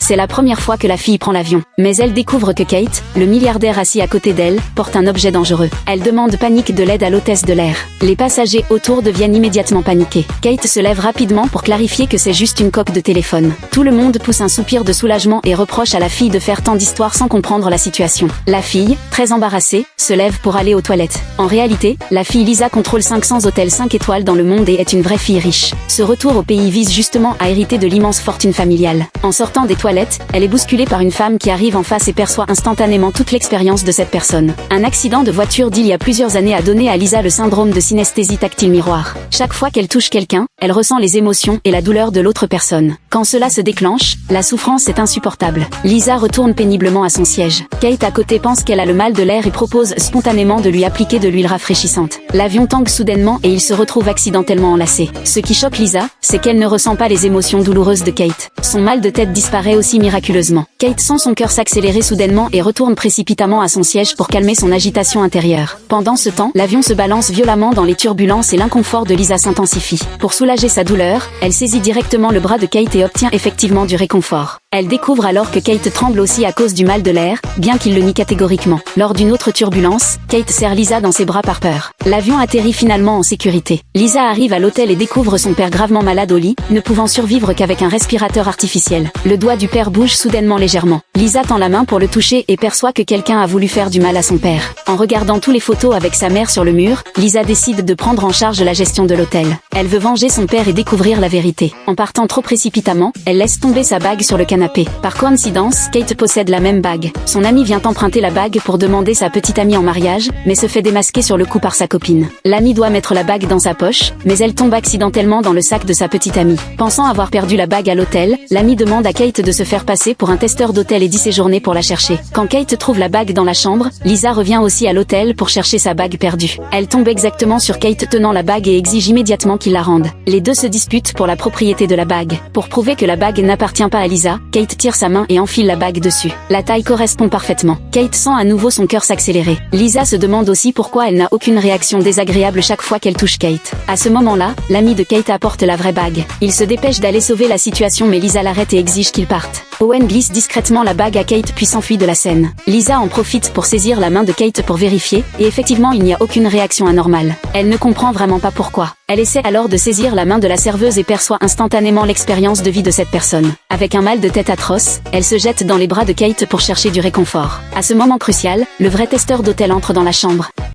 C'est la première fois que la fille prend l'avion. Mais elle découvre que Kate, le milliardaire assis à côté d'elle, porte un objet dangereux. Elle demande panique de l'aide à l'hôtesse de l'air. Les passagers autour deviennent immédiatement paniqués. Kate se lève rapidement pour clarifier que c'est juste une coque de téléphone. Tout le monde pousse un soupir de soulagement et reproche à la fille de faire tant d'histoires sans comprendre la situation. La fille, très embarrassée, se lève pour aller aux toilettes. En réalité, la fille Lisa contrôle 500 hôtels 5 étoiles dans le monde et est une vraie fille riche. Ce retour au pays vise justement à hériter de l'immense fortune familiale. En sortant des toilettes, elle est bousculée par une femme qui arrive en face et perçoit instantanément toute l'expérience de cette personne. Un accident de voiture d'il y a plusieurs années a donné à Lisa le syndrome de synesthésie tactile miroir. Chaque fois qu'elle touche quelqu'un, elle ressent les émotions et la douleur de l'autre personne. Quand cela se déclenche, la souffrance est insupportable. Lisa retourne péniblement à son siège. Kate à côté pense qu'elle a le mal de l'air et propose spontanément de lui appliquer de l'huile rafraîchissante. L'avion tangue soudainement et il se retrouve accidentellement enlacé. Ce qui choque Lisa, c'est qu'elle ne ressent pas les émotions douloureuses de Kate. Son mal de tête disparaît aussi miraculeusement. Kate sent son cœur s'accélérer soudainement et retourne précipitamment à son siège pour calmer son agitation intérieure. Pendant ce temps, l'avion se balance violemment dans les turbulences et l'inconfort de Lisa s'intensifie. Pour soulager sa douleur, elle saisit directement le bras de Kate et obtient effectivement du réconfort. Elle découvre alors que Kate tremble aussi à cause du mal de l'air, bien qu'il le nie catégoriquement. Lors d'une autre turbulence, Kate serre Lisa dans ses bras par peur. L'avion atterrit finalement en sécurité. Lisa arrive à l'hôtel et découvre son père gravement malade au lit, ne pouvant survivre qu'avec un respirateur artificiel. Le doigt du père bouge soudainement légèrement. Lisa tend la main pour le toucher et perçoit que quelqu'un a voulu faire du mal à son père. En regardant tous les photos avec sa mère sur le mur, Lisa décide de prendre en charge la gestion de l'hôtel. Elle veut venger son père et découvrir la vérité. En partant trop précipitamment, elle laisse tomber sa bague sur le canapé. Par coïncidence, Kate possède la même bague. Son ami vient emprunter la bague pour demander sa petite amie en mariage, mais se fait démasquer sur le coup par sa copine. L'amie doit mettre la bague dans sa poche, mais elle tombe accidentellement dans le sac de sa petite amie. Pensant avoir perdu la bague à l'hôtel, l'amie demande à Kate de se faire passer pour un testeur d'hôtel et d'y séjourner pour la chercher. Quand Kate trouve la bague dans la chambre, Lisa revient aussi à l'hôtel pour chercher sa bague perdue. Elle tombe exactement sur Kate tenant la bague et exige immédiatement qu'il la rende. Les deux se disputent pour la propriété de la bague. Pour prouver que la bague n'appartient pas à Lisa, Kate tire sa main et enfile la bague dessus. La taille correspond parfaitement. Kate sent à nouveau son cœur s'accélérer. Lisa se demande aussi pourquoi elle n'a aucune réaction désagréable chaque fois qu'elle touche Kate. À ce moment-là, l'ami de Kate apporte la vraie bague. Il se dépêche d'aller sauver la situation mais Lisa l'arrête et exige qu'il parte. Owen glisse discrètement la bague à Kate puis s'enfuit de la scène. Lisa en profite pour saisir la main de Kate pour vérifier, et effectivement il n'y a aucune réaction anormale. Elle ne comprend vraiment pas pourquoi. Elle essaie alors de saisir la main de la serveuse et perçoit instantanément l'expérience de vie de cette personne. Avec un mal de tête atroce, elle se jette dans les bras de Kate pour chercher du réconfort. À ce moment crucial, le vrai testeur d'hôtel entre dans la chambre.